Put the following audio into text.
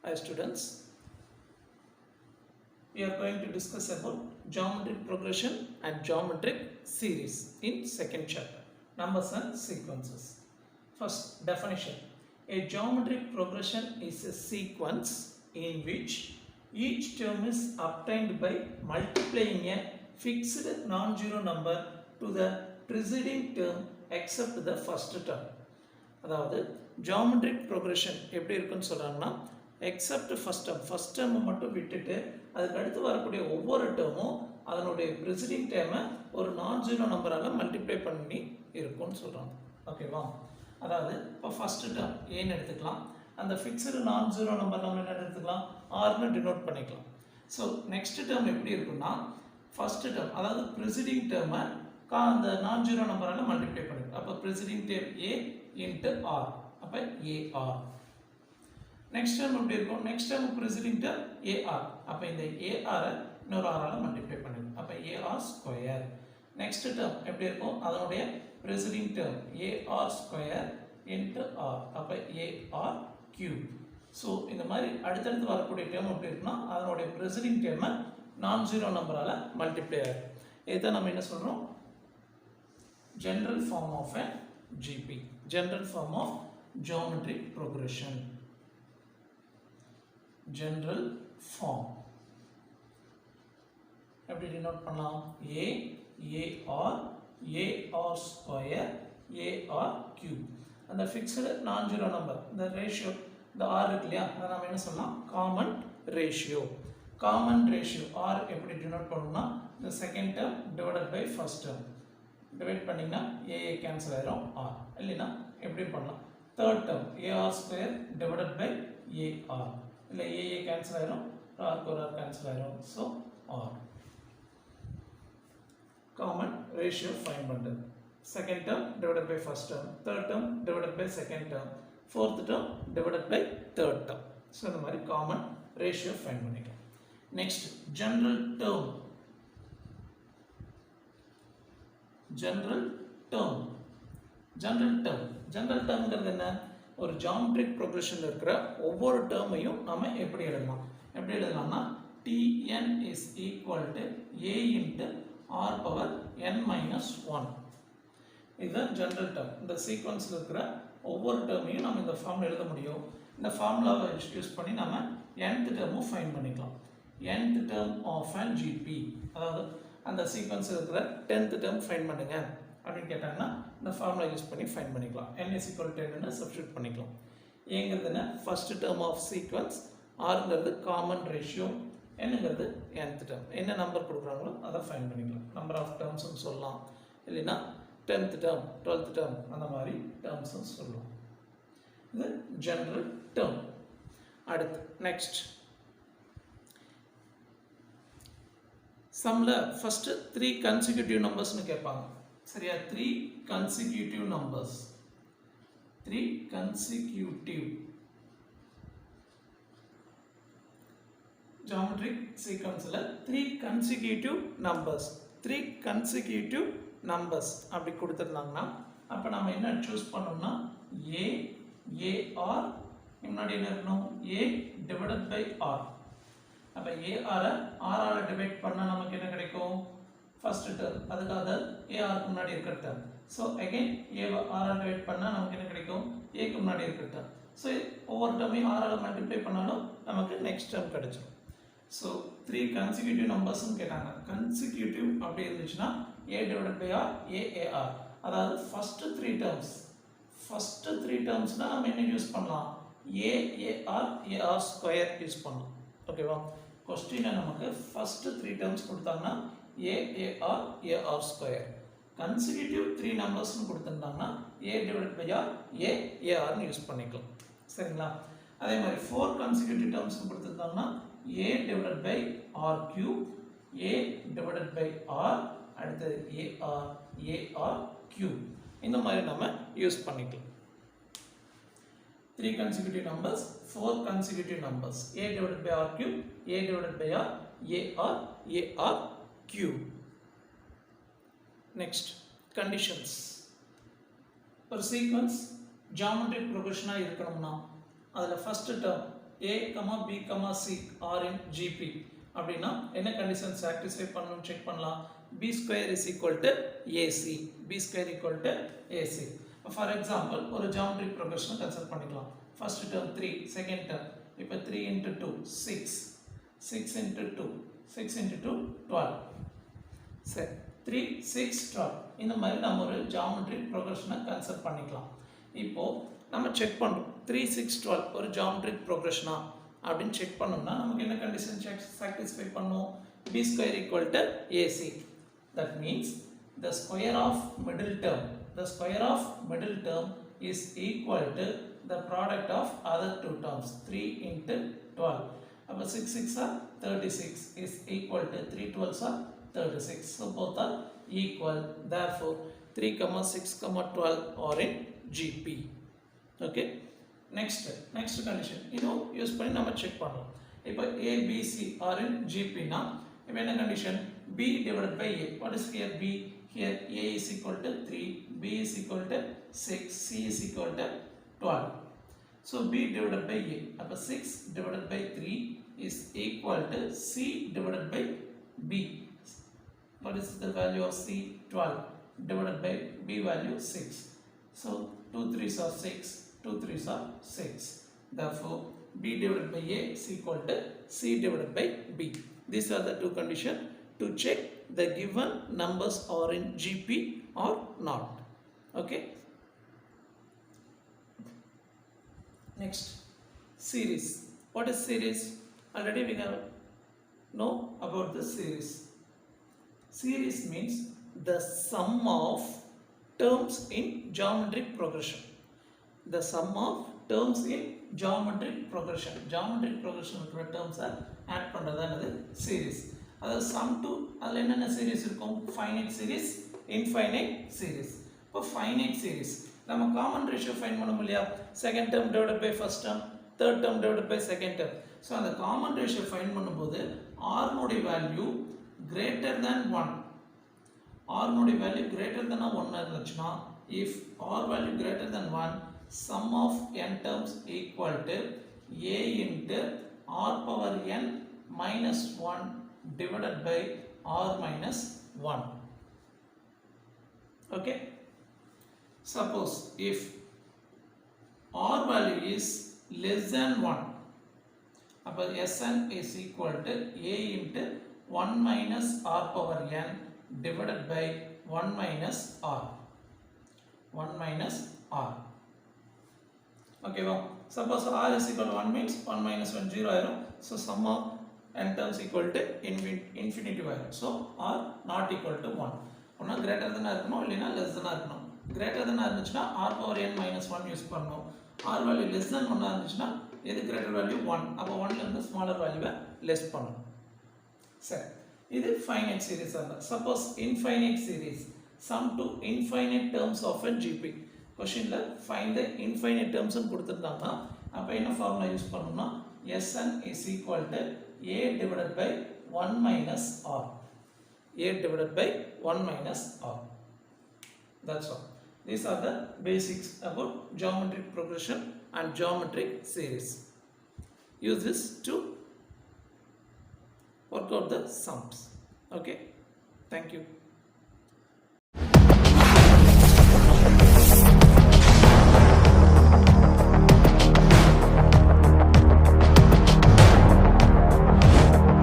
Hi students, we are going to discuss about geometric progression and geometric series in second chapter, numbers and sequences. First definition, a geometric progression is a sequence in which each term is obtained by multiplying a fixed non-zero number to the preceding term except the first term. அதாவது geometric progression எப்படி இருக்குன்னு சொல்கிறாங்கன்னா accept first term மட்டும் விட்டுட்டு அதுக்கு அடுத்து வரக்கூடிய ஒவ்வொரு டேர்மும் அதனுடைய ப்ரிசிடிங் டேர்மை ஒரு நான் ஜீரோ நம்பரால் மல்டிப்ளை பண்ணி இருக்கும்னு சொல்கிறாங்க. ஓகேவா? அதாவது இப்போ ஃபஸ்ட்டு டேர்ம் ஏன்னு எடுத்துக்கலாம், அந்த ஃபிக்ஸ்டு நான் ஜீரோ நம்பர் நம்ம என்ன எடுத்துக்கலாம், ஆர்னு டினோட் பண்ணிக்கலாம். ஸோ நெக்ஸ்ட் டேர்ம் எப்படி இருக்குன்னா ஃபஸ்ட்டு டேர்ம் அதாவது ப்ரிசிடிங் டேர்மை அந்த நான் ஜீரோ நம்பரால் மல்டிப்ளை பண்ணிக்கலாம். அப்போ preceding term a into r, அப்போ ஏஆர். நெக்ஸ்ட் டேர்ம் எப்படி இருக்கும், next term preceding term a r, அப்போ இந்த ஏஆரை இன்னொரு ஆரால் மல்டிப்ளை பண்ணிடும், அப்போ ஏஆர் ஸ்கொயர். நெக்ஸ்ட் டேர்ம் எப்படி இருக்கும், அதனுடைய preceding term AR square into r, அப்போ ஏஆர் கியூப். ஸோ இந்த மாதிரி அடுத்தடுத்து வரக்கூடிய டேர்ம் எப்படி இருக்குன்னா அதனுடைய ப்ரிசிடிங் டேர்மை நான் ஜீரோ நம்பரால் மல்டிப்ளை ஆகிடும். இதுதான் நம்ம என்ன சொல்கிறோம், general form of a GP, general form of geometric progression, general form. எப்படி denote பண்ணலாம், A, AR, AR square, AR cube. அந்த fixed non-zero number, the ratio, the R இருக்கு இல்லையா, அதை நம்ம என்ன சொல்லலாம், common ratio. common ratio R எப்படி denote பண்ணணும்னா the second term divided by first term. Divide பண்ணிங்கன்னா ஏஏ கேன்சல் ஆயிரும், ஆர் இல்லைன்னா எப்படி பண்ணலாம், third term AR square divided by AR, இல்லை ஏஏ கேன்சல் ஆயிரும், ஆர்க்கு ஒரு ஆர் கேன்சல் ஆயிரும், so R. Common ratio find பண்ணுறது, second term divided by first term, third term divided by second term, fourth term divided by third term. So இந்த மாதிரி common ratio find பண்ணிக்கலாம். Next general term, general term. General term, general டேர்ம்ங்கிறது என்ன, ஒரு geometric ப்ரோக்ரெஷனில் இருக்கிற ஒவ்வொரு டேர்மையும் நம்ம எப்படி எழுதலாம்னா Tn is equal to A into R power n minus 1. இதுதான் ஜெனரல் டேர்ம். இந்த சீக்வன்ஸில் இருக்கிற ஒவ்வொரு டேர்மையும் நம்ம இந்த ஃபார்மில் எழுத முடியும். இந்த ஃபார்முலாவை யூஸ் பண்ணி நம்ம nth டேர்மும் ஃபைண்ட் பண்ணிக்கலாம். nth term of an GP, அதாவது அந்த சீக்வன்ஸ் இருக்கிற 10th டேர்ம் ஃபைண்ட் பண்ணுங்க அப்படின்னு கேட்டாங்கன்னா இந்த ஃபார்முலா யூஸ் பண்ணி ஃபைண்ட் பண்ணிக்கலாம். n is equal to 10ன்னு சப்ஸ்டியூட் பண்ணிக்கலாம். ஏங்கிறது என்ன, ஃபர்ஸ்ட் டேர்ம் ஆஃப் சீக்வன்ஸ், ஆர்ங்கிறது காமன் ரேஷியோ, என்னங்கிறது nth டேர்ம். என்ன நம்பர் கொடுக்குறாங்களோ அதை ஃபைண்ட் பண்ணிக்கலாம். நம்பர் ஆஃப் டேர்ம்ஸ்னு சொல்லலாம், இல்லைன்னா 10th டேர்ம் 12th டேர்ம் அந்த மாதிரி டேர்ம்ஸ்னு சொல்லலாம். இது ஜெனரல் டேர்ம். அடுத்து நெக்ஸ்ட் சம்ல ஃபர்ஸ்ட் 3 consecutive நம்பர்ஸ்னு கேட்பாங்க. சரியா, 3 consecutive numbers, 3 consecutive geometric sequenceல 3 consecutive numbers, 3 consecutive numbers அப்படி கொடுத்துருந்தாங்கன்னா அப்போ நம்ம என்ன சூஸ் பண்ணோம்னா A, AR, முன்னாடி என்ன இருக்கணும், A டிவைடட் பை R. அப்போ ஏஆரை ஆரால் டிவைட் பண்ணால் நமக்கு என்ன கிடைக்கும், ஃபர்ஸ்ட் டேர்ம், அதுக்காக ஏஆருக்கு முன்னாடி இருக்கிற டேர்ம். ஸோ அகைன் ஏவை ஆரால் டிவைட் பண்ணால் நமக்கு என்ன கிடைக்கும், ஏக்கு முன்னாடி இருக்கிற டேர்ம். ஸோ ஒவ்வொரு டேர்மையும் ஆரால் மல்டிப்ளை பண்ணாலும் நமக்கு நெக்ஸ்ட் டேர்ம் கிடைச்சிடும். ஸோ 3 consecutive நம்பர்ஸ்ன்னு கேட்டாங்க. கன்சிக்யூட்டிவ் அப்படி இருந்துச்சுன்னா ஏ டிவைடட் பை ஆர், ஏஏஆர், அதாவது ஃபஸ்ட்டு 3 டேர்ம்ஸ், ஃபஸ்ட்டு 3 டேர்ம்ஸ்னால் நம்ம என்ன யூஸ் பண்ணலாம், ஏஏஆர், ஏஆர் ஸ்கொயர் யூஸ் பண்ணலாம். ஓகேவா? கொஸ்டினில் நமக்கு ஃபஸ்ட்டு 3 டேர்ம்ஸ் கொடுத்தாங்கன்னா ஏஆர், ஏஆர் ஸ்கொயர். கன்சிக்யூட்டிவ் 3 நம்பர்ஸ்னு கொடுத்துருந்தாங்கன்னா ஏ டிவைட் பை ஆர், ஏஆர்னு யூஸ் பண்ணிக்கலாம். சரிங்களா? அதே மாதிரி 4 consecutive டேர்ம்ஸ்னு கொடுத்துருந்தாங்கன்னா A divide by R cube, A divide by R, அடுத்தது ஏஆர், ஏஆர் கியூப். இந்த மாதிரி நம்ம யூஸ் பண்ணிக்கலாம். 3 consecutive numbers, 4 consecutive numbers, a divided by r cube, a divided by r, ar cube. Next, conditions. Per sequence, geometric progression இருக்கணும்னா அதில் first term a, b, c are in GP அப்படின்னா என்ன condition satisfy பண்ணனும் check பண்ணலாம். b square is equal to ac, b square equal to ac. For example ஒரு geometric progression consider பண்ணிக்கலாம். first term 3, second term இப்போ 3 into 2 6, 6 into 2 6 into 2 12. சரி 3 6 12 இந்த மாதிரி நம்ம ஒரு geometric progression கன்சிடர் பண்ணிக்கலாம். இப்போ நம்ம செக் பண்ணுறோம் 3 6 12 ஒரு geometric progression அப்படின்னு செக் பண்ணோம்னா நமக்கு என்ன கண்டிஷன் சாட்டிஸ்ஃபை பண்ணும். b square equal to ac. That means the square of middle term is equal to the product of other two terms 3 into 12. அப்போ 6 6 are 36 is equal to 3 12s are 36. So both are equal. Therefore 3 6 12 are in GP. Okay. Next condition இதுவும் use பண்ணி நம்ம check பண்ணலாம். இப்போ a b c are in GP னா இப்போ என்ன condition b divided by a. What is here b? Here a is equal to 3, b is equal to 6, c is equal to 12. So b divided by a. அப்போ 6 divided by 3 is equal to c divided by b. What is the value of c? 12 divided by b value 6. So 2 3s are 6, 2 3s are 6. Therefore b divided by a is equal to c divided by b. These are the two conditions to check the given numbers are in GP or not. Okay. Next, series. What is series? Already we have know about the series. Series means the sum of terms in geometric progression. The sum of terms in geometric progression. Geometric progression இருக்கிற terms add பண்றதானது series. அதாவது sum to அதில் என்னென்ன series இருக்கும்? Finite series, infinite series. இப்போ finite series நம்ம common ratio find பண்ண முடியா? second term divided by first term, third term divided by second term. So அந்த common ratio find பண்ணும்போது r நோடைய வேல்யூ greater than 1. r நோடைய value greater than 1 இருந்துச்சுன்னா if r value greater than 1, sum of n terms equal to a into r power n minus 1 divided by r minus 1. Okay. Suppose if r value is less than 1, அப்போ Sn is equal to a into 1 minus r power n divided by 1 minus r. 1 minus r. Okay, well, suppose r is equal to 1 means 1 minus 1 0 ஆயிரும். So sum of n terms equal to infinity ஆயிரும். So r not equal to 1. ஒன்னா greater than இருக்கணும் இல்லைனா less than இருக்கணும். greater than இருந்துச்சுன்னா r power n minus 1 use பண்ணணும். r value less than 1 இருந்துச்சுன்னா எது greater value 1. அப்போ 1ல இருந்து smaller value less பண்ணணும். சரி. இது finite series ஆகும். Suppose infinite series sum to infinite terms of a GP. क्वेश्चनல find the infinite terms னு கொடுத்திருந்தாங்க. அப்ப என்ன ஃபார்முலா யூஸ் பண்ணனும்னா Sn is equal to a divided by 1 minus r. a divided by 1 minus r. That's all. These are the basics about geometric progression and geometric series. Use this to work out the sums. Okay. Thank you.